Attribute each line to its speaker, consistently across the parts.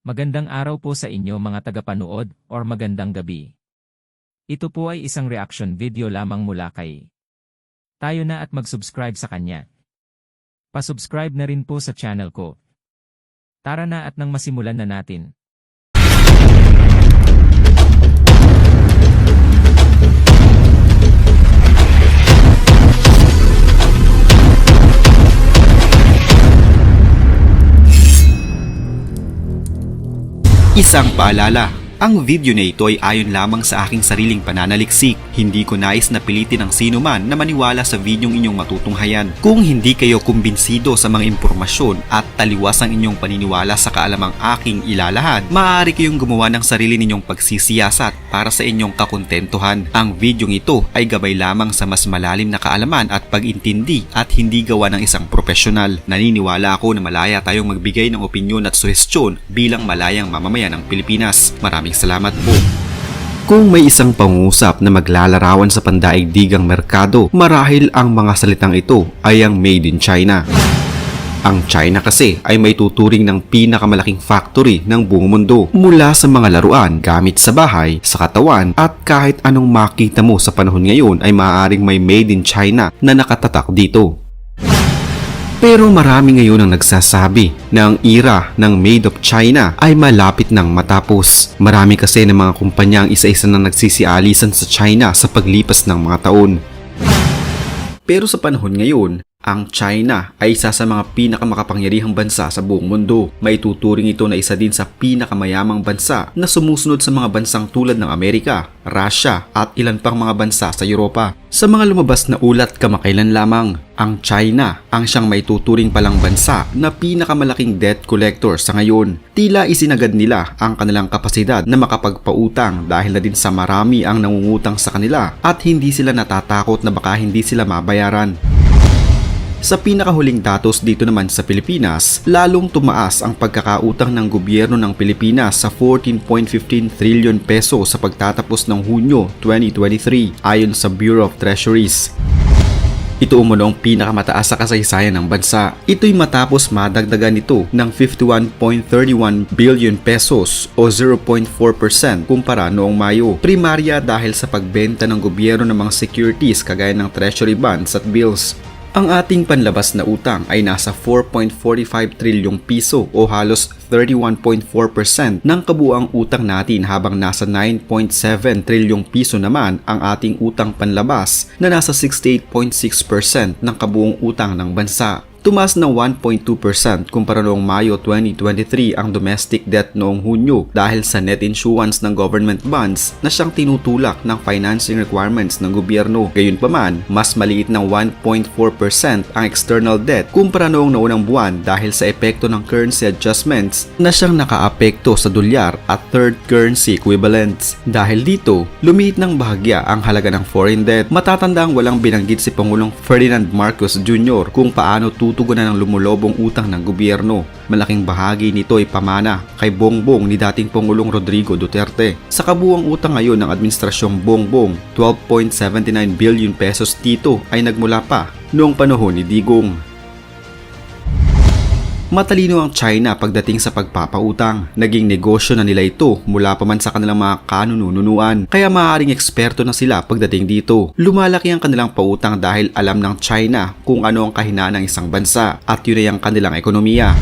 Speaker 1: Magandang araw po sa inyo mga tagapanood or magandang gabi. Ito po ay isang reaction video lamang mula kay Tayo na at mag-subscribe sa kanya. Pa-subscribe na rin po sa channel ko. Tara na at nang masimulan na natin.
Speaker 2: Isang paalala, ang video na ito ay ayon lamang sa aking sariling pananaliksik. Hindi ko nais na pilitin ang sino man na maniwala sa videong inyong matutunghayan. Kung hindi kayo kumbinsido sa mga impormasyon at taliwas ang inyong paniniwala sa kaalamang aking ilalahad, maaari kayong gumawa ng sarili ninyong pagsisiyasat para sa inyong kakontentuhan. Ang videong ito ay gabay lamang sa mas malalim na kaalaman at pag-intindi at hindi gawa ng isang profesional. Naniniwala ako na malaya tayong magbigay ng opinyon at suhestyon bilang malayang mamamayan ng Pilipinas. Maraming salamat po. Kung may isang pangusap na maglalarawan sa pandaigdigang merkado, marahil ang mga salitang ito ay ang Made in China. Ang China kasi ay may tuturing ng pinakamalaking factory ng buong mundo, mula sa mga laruan, gamit sa bahay, sa katawan, at kahit anong makita mo sa panahon ngayon ay maaaring may Made in China na nakatatak dito. Pero marami ngayon ang nagsasabi na ang era ng Made of China ay malapit nang matapos. Marami kasi ng mga kumpanya ang isa-isa na nagsisialisan sa China sa paglipas ng mga taon. Pero sa panahon ngayon, ang China ay isa sa mga pinakamakapangyarihang bansa sa buong mundo. May tuturing ito na isa din sa pinakamayamang bansa na sumusunod sa mga bansang tulad ng Amerika, Russia at ilan pang mga bansa sa Europa. Sa mga lumabas na ulat kamakailan lamang, ang China ang siyang may tuturing palang bansa na pinakamalaking debt collector sa ngayon. Tila isinagad nila ang kanilang kapasidad na makapagpautang dahil na din sa marami ang nangungutang sa kanila at hindi sila natatakot na baka hindi sila mabayaran. Sa pinakahuling datos dito naman sa Pilipinas, lalong tumaas ang pagkakautang ng gobyerno ng Pilipinas sa 14.15 trillion peso sa pagtatapos ng Hunyo 2023 ayon sa Bureau of Treasuries. Ito umano ang pinakamataas sa kasaysayan ng bansa. Ito'y matapos madagdagan ito ng 51.31 billion pesos o 0.4% kumpara noong Mayo. Primarya dahil sa pagbenta ng gobyerno ng mga securities kagaya ng treasury bonds at bills. Ang ating panlabas na utang ay nasa 4.45 trilyong piso o halos 31.4% ng kabuuang utang natin, habang nasa 9.7 trilyong piso naman ang ating utang panlabas na nasa 68.6% ng kabuuang utang ng bansa. Tumaas na 1.2% kumpara noong Mayo 2023 ang domestic debt noong Hunyo dahil sa net issuance ng government bonds na siyang tinutulak ng financing requirements ng gobyerno. Gayunpaman, mas maliit ng 1.4% ang external debt kumpara noong naunang buwan dahil sa epekto ng currency adjustments na siyang nakaapekto sa dolyar at third currency equivalents. Dahil dito, lumiit ng bahagya ang halaga ng foreign debt. Matatandang walang binanggit si Pangulong Ferdinand Marcos Jr. kung paano tutugunan ng lumulobong utang ng gobyerno. Malaking bahagi nito ay pamana kay Bongbong ni dating Pangulong Rodrigo Duterte. Sa kabuuang utang ngayon ng administrasyong Bongbong, 12.79 billion pesos dito ay nagmula pa noong panahon ni Digong. Matalino ang China pagdating sa pagpapautang. Naging negosyo na nila ito mula pa man sa kanilang mga kanununuan. Kaya maaaring eksperto na sila pagdating dito. Lumalaki ang kanilang pautang dahil alam ng China kung ano ang kahinaan ng isang bansa at yun ay ang kanilang ekonomiya.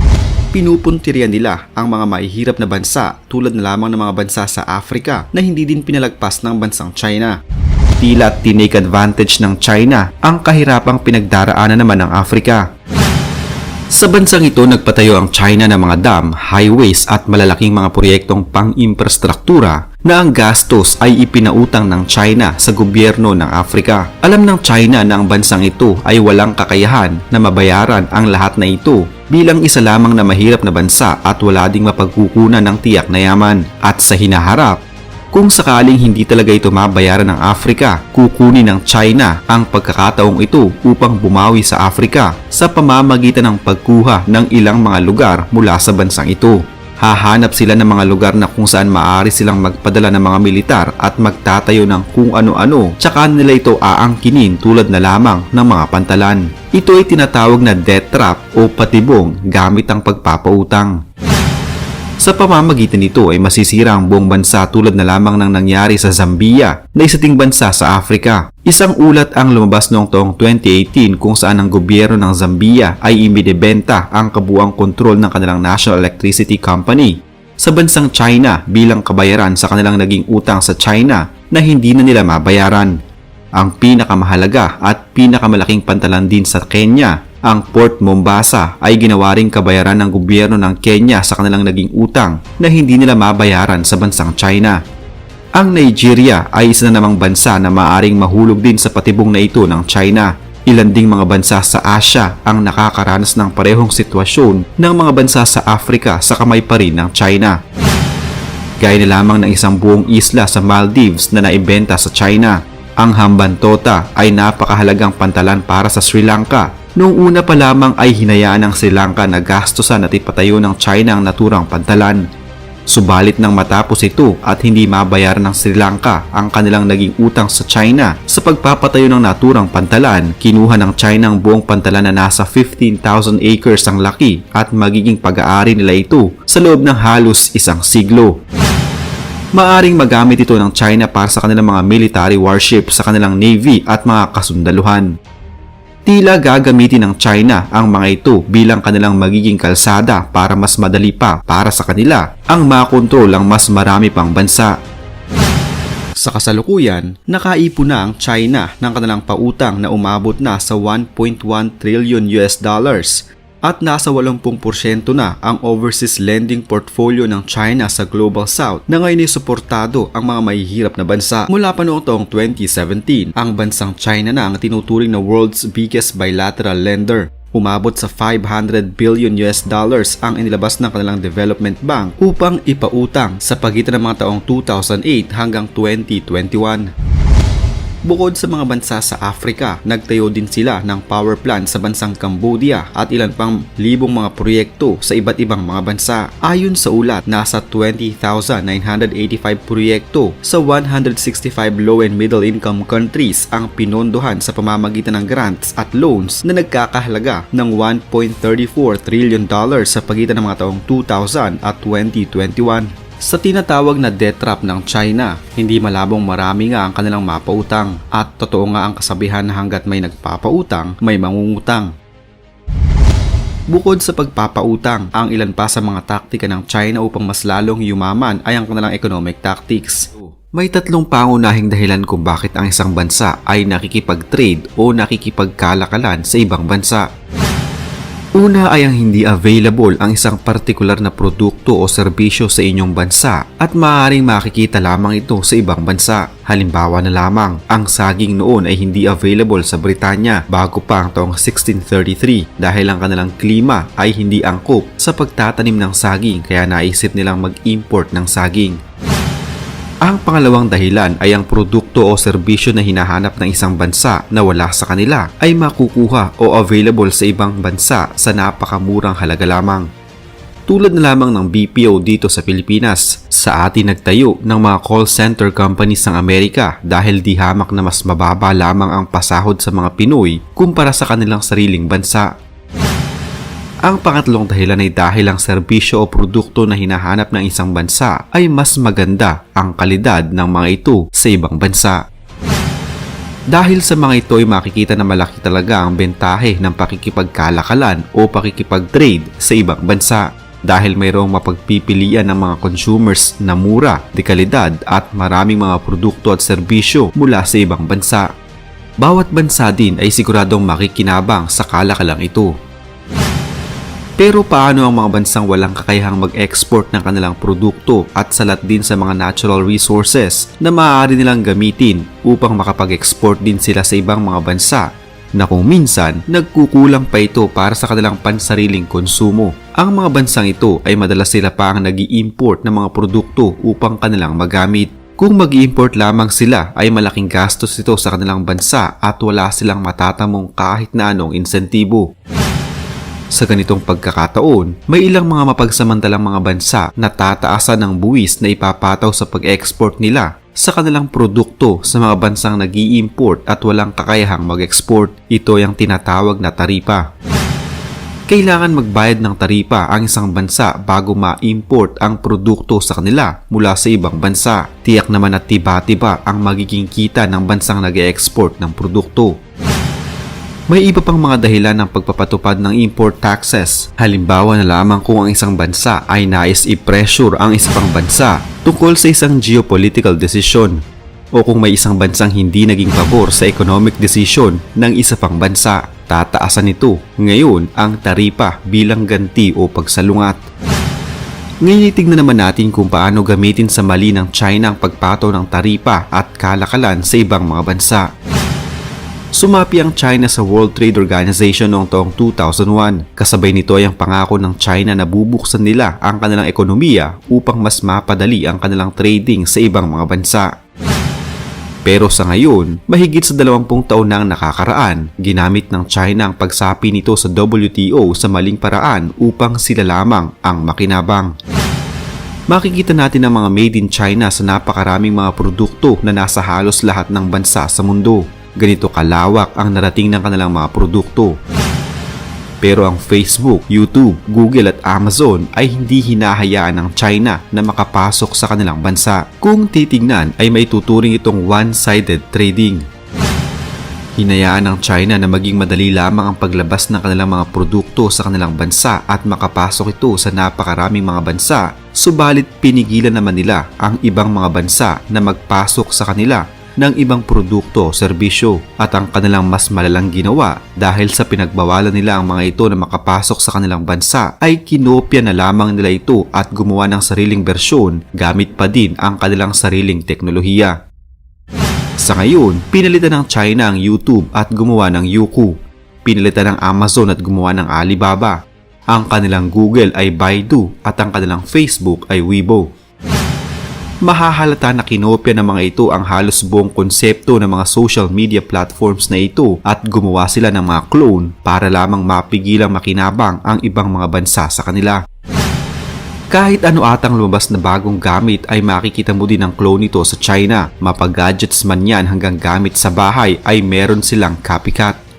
Speaker 2: Pinupuntiryan nila ang mga mahihirap na bansa tulad na lamang ng mga bansa sa Africa na hindi din pinalagpas ng bansang China. Tila tinake advantage ng China ang kahirapang pinagdaraanan naman ng Africa. Sa bansang ito, nagpatayo ang China ng mga dam, highways at malalaking mga proyektong pang-imprastruktura na ang gastos ay ipinautang ng China sa gobyerno ng Africa. Alam ng China na ang bansang ito ay walang kakayahan na mabayaran ang lahat na ito bilang isa lamang na mahirap na bansa at wala ding mapagkukunan ng tiyak na yaman. At sa hinaharap, kung sakaling hindi talaga ito mabayaran ng Africa, kukunin ng China ang pagkakataong ito upang bumawi sa Africa sa pamamagitan ng pagkuha ng ilang mga lugar mula sa bansang ito. Hahanap sila ng mga lugar na kung saan maaari silang magpadala ng mga militar at magtatayo ng kung ano-ano, tsaka nila ito aangkinin tulad na lamang ng mga pantalan. Ito ay tinatawag na death trap o patibong gamit ang pagpapautang. Sa pamamagitan nito ay masisira ang buong bansa tulad na lamang ng nangyari sa Zambia na isa ding bansa sa Africa. Isang ulat ang lumabas noong taong 2018 kung saan ang gobyerno ng Zambia ay ibinebenta ang kabuuang kontrol ng kanilang National Electricity Company sa bansang China bilang kabayaran sa kanilang naging utang sa China na hindi na nila mabayaran. Ang pinakamahalaga at pinakamalaking pantalan din sa Kenya, ang Port Mombasa, ay ginawa ring kabayaran ng gobyerno ng Kenya sa kanilang naging utang na hindi nila mabayaran sa bansang China. Ang Nigeria ay isa na namang bansa na maaring mahulog din sa patibong na ito ng China. Ilan ding mga bansa sa Asia ang nakakaranas ng parehong sitwasyon ng mga bansa sa Africa sa kamay pa rin ng China. Gaya na lamang ng isang buong isla sa Maldives na naibenta sa China. Ang Hambantota ay napakahalagang pantalan para sa Sri Lanka. Noong una pa lamang ay hinayaan ng Sri Lanka na gastusan at ipatayo ng China ang naturang pantalan. Subalit nang matapos ito at hindi mabayaran ng Sri Lanka ang kanilang naging utang sa China sa pagpapatayo ng naturang pantalan, kinuha ng China ang buong pantalan na nasa 15,000 acres ang laki at magiging pag-aari nila ito sa loob ng halos isang siglo. Maaring magamit ito ng China para sa kanilang mga military warships sa kanilang navy at mga kasundaluhan. Tila gagamitin ng China ang mga ito bilang kanilang magiging kalsada para mas madali pa para sa kanila ang makontrol ang mas marami pang bansa. Sa kasalukuyan, nakaipon na ang China ng kanilang pautang na umabot na sa 1.1 trillion US dollars at nasa 80% na ang overseas lending portfolio ng China sa Global South na ngayon ay suportado ang mga mahihirap na bansa. Mula pa noong taong 2017, ang bansang China na ang tinuturing na world's biggest bilateral lender. Umabot sa 500 billion US dollars ang inilabas ng kanilang development bank upang ipautang sa pagitan ng mga taong 2008 hanggang 2021. Bukod sa mga bansa sa Africa, nagtayo din sila ng power plant sa bansang Cambodia at ilan pang libong mga proyekto sa iba't ibang mga bansa. Ayon sa ulat, nasa 20,985 proyekto sa 165 low and middle income countries ang pinondohan sa pamamagitan ng grants at loans na nagkakahalaga ng 1.34 trillion dollars sa pagitan ng mga taong 2000 at 2021. Sa tinatawag na debt trap ng China, hindi malabong marami nga ang kanilang mapautang at totoo nga ang kasabihan na hanggat may nagpapautang, may mangungutang. Bukod sa pagpapautang, ang ilan pa sa mga taktika ng China upang mas lalong yumaman ay ang kanilang economic tactics. May tatlong pangunahing dahilan kung bakit ang isang bansa ay nakikipag-trade o nakikipagkalakalan sa ibang bansa. Una ay ang hindi available ang isang partikular na produkto o serbisyo sa inyong bansa at maaaring makikita lamang ito sa ibang bansa. Halimbawa na lamang, ang saging noon ay hindi available sa Britanya bago pa ang taong 1633 dahil ang kanilang klima ay hindi angkop sa pagtatanim ng saging kaya naisip nilang mag-import ng saging. Ang pangalawang dahilan ay ang produkto o serbisyo na hinahanap ng isang bansa na wala sa kanila ay makukuha o available sa ibang bansa sa napakamurang halaga lamang. Tulad na lamang ng BPO dito sa Pilipinas, sa atin nagtayo ng mga call center companies ng Amerika dahil di hamak na mas mababa lamang ang pasahod sa mga Pinoy kumpara sa kanilang sariling bansa. Ang pangatlong dahilan ay dahil ang serbisyo o produkto na hinahanap ng isang bansa ay mas maganda ang kalidad ng mga ito sa ibang bansa. Dahil sa mga ito ay makikita na malaki talaga ang bentahe ng pakikipagkalakalan o pakikipag-trade sa ibang bansa dahil mayroong mapagpipilian ng mga consumers na mura, de kalidad at maraming mga produkto at serbisyo mula sa ibang bansa. Bawat bansa din ay siguradong makikinabang sa kalakalang ito. Pero paano ang mga bansang walang kakayahang mag-export ng kanilang produkto at salat din sa mga natural resources na maaari nilang gamitin upang makapag-export din sila sa ibang mga bansa na kung minsan nagkukulang pa ito para sa kanilang pansariling konsumo? Ang mga bansang ito ay madalas sila pa ang nag-i-import ng mga produkto upang kanilang magamit. Kung mag-i-import lamang sila ay malaking gastos ito sa kanilang bansa at wala silang matatamong kahit na anong insentibo. Sa ganitong pagkakataon, may ilang mga mapagsamantalang mga bansa na tataasan ng buwis na ipapataw sa pag-export nila sa kanilang produkto sa mga bansang nag-i-import at walang kakayahang mag-export. Ito ay ang tinatawag na taripa. Kailangan magbayad ng taripa ang isang bansa bago ma-import ang produkto sa kanila mula sa ibang bansa. Tiyak naman at tiba-tiba ang magiging kita ng bansang nag-e-export ng produkto. May iba pang mga dahilan ng pagpapatupad ng import taxes. Halimbawa na lamang kung ang isang bansa ay nais i-pressure ang isa pang bansa tungkol sa isang geopolitical decision o kung may isang bansang hindi naging pabor sa economic decision ng isa pang bansa. Tataasan nito ngayon ang taripa bilang ganti o pagsalungat. Ngayon tignan naman natin kung paano gamitin sa mali ng China ang pagpataw ng taripa at kalakalan sa ibang mga bansa. Sumapi ang China sa World Trade Organization noong taong 2001. Kasabay nito ay ang pangako ng China na bubuksan nila ang kanilang ekonomiya upang mas mapadali ang kanilang trading sa ibang mga bansa. Pero sa ngayon, mahigit sa 20 taon na ang nakakaraan, ginamit ng China ang pagsapi nito sa WTO sa maling paraan upang sila lamang ang makinabang. Makikita natin ang mga made in China sa napakaraming mga produkto na nasa halos lahat ng bansa sa mundo. Ganito kalawak ang narating ng kanilang mga produkto. Pero ang Facebook, YouTube, Google at Amazon ay hindi hinahayaan ng China na makapasok sa kanilang bansa. Kung titignan ay may tuturing itong one-sided trading. Hinayaan ng China na maging madali lamang ang paglabas ng kanilang mga produkto sa kanilang bansa at makapasok ito sa napakaraming mga bansa, subalit pinigilan naman nila ang ibang mga bansa na magpasok sa kanila ng ibang produkto o serbisyo at ang kanilang mas malalang ginawa dahil sa pinagbawalan nila ang mga ito na makapasok sa kanilang bansa ay kinopya na lamang nila ito at gumawa ng sariling bersyon gamit pa din ang kanilang sariling teknolohiya. Sa ngayon, pinalitan ng China ang YouTube at gumawa ng Youku. Pinalitan ng Amazon at gumawa ng Alibaba. Ang kanilang Google ay Baidu at ang kanilang Facebook ay Weibo. Mahahalata na kinopya ng mga ito ang halos buong konsepto ng mga social media platforms na ito at gumawa sila ng mga clone para lamang mapigilang makinabang ang ibang mga bansa sa kanila. Kahit ano atang lumabas na bagong gamit ay makikita mo din ang clone nito sa China. Mapag-gadgets man yan hanggang gamit sa bahay ay meron silang copycat.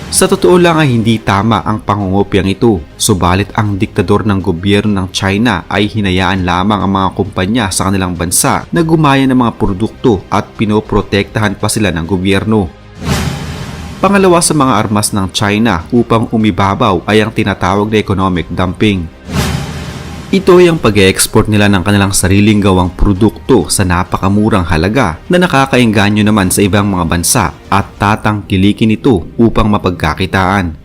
Speaker 2: Sa totoo lang ay hindi tama ang pangungopyang ito, subalit ang diktador ng gobyerno ng China ay hinayaan lamang ang mga kumpanya sa kanilang bansa na gumaya ng mga produkto at pinoprotektahan pa sila ng gobyerno. Pangalawa sa mga armas ng China upang umibabaw ay ang tinatawag na economic dumping. Ito ay ang pag-e-export nila ng kanilang sariling gawang produkto sa napakamurang halaga na nakakaengganyo naman sa ibang mga bansa at tatangkilikin ito upang mapagkakitaan.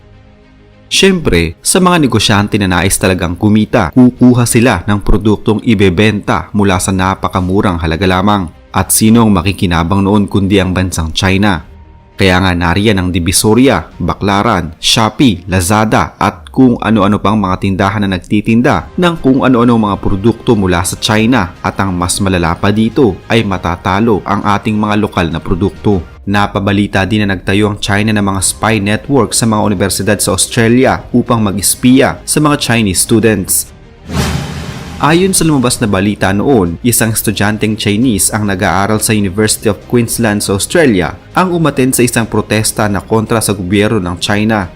Speaker 2: Siyempre, sa mga negosyante na nais talagang kumita, kukuha sila ng produktong ibebenta mula sa napakamurang halaga lamang. At sino ang makikinabang noon kundi ang bansang China? Kaya nga nariyan ang Divisoria, Baclaran, Shopee, Lazada at kung ano-ano pang mga tindahan na nagtitinda ng kung ano-ano mga produkto mula sa China at ang mas malala pa dito ay matatalo ang ating mga lokal na produkto. Napabalita din na nagtayo ang China ng mga spy network sa mga universidad sa Australia upang mag-espiya sa mga Chinese students. Ayon sa lumabas na balita noon, isang estudyanteng Chinese ang nag-aaral sa University of Queensland sa Australia ang umattend sa isang protesta na kontra sa gobyerno ng China.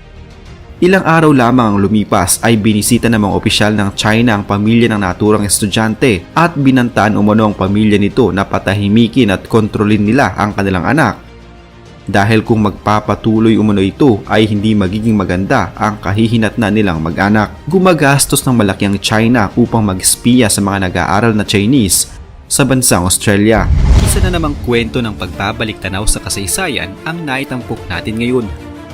Speaker 2: Ilang araw lamang ang lumipas ay binisita ng mga opisyal ng China ang pamilya ng naturang estudyante at binantaan umano ang pamilya nito na patahimikin at kontrolin nila ang kanilang anak. Dahil kung magpapatuloy umano ito ay hindi magiging maganda ang kahihinatnan nilang mag-anak. Gumagastos ng malaki ang China upang mag-espiya sa mga nag-aaral na Chinese sa bansang Australia. Isa na namang kwento ng pagbabalik tanaw sa kasaysayan ang naitampok natin ngayon.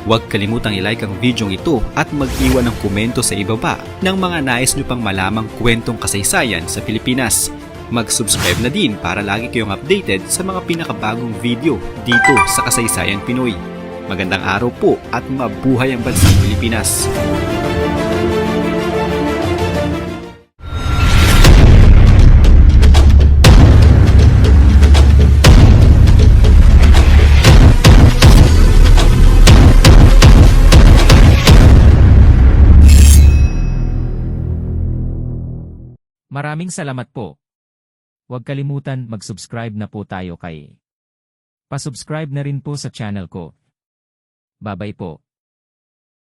Speaker 2: Huwag kalimutang i-like ang video ito at mag-iwan ng komento sa ibaba ng mga nais nyo pang malamang kwentong kasaysayan sa Pilipinas. Mag-subscribe na din para lagi kayong updated sa mga pinakabagong video dito sa Kasaysayan Pinoy. Magandang araw po at mabuhay ang bansang Pilipinas!
Speaker 1: Maraming salamat po. Huwag kalimutan mag-subscribe na po tayo kay. Pa-subscribe na rin po sa channel ko. Babay po.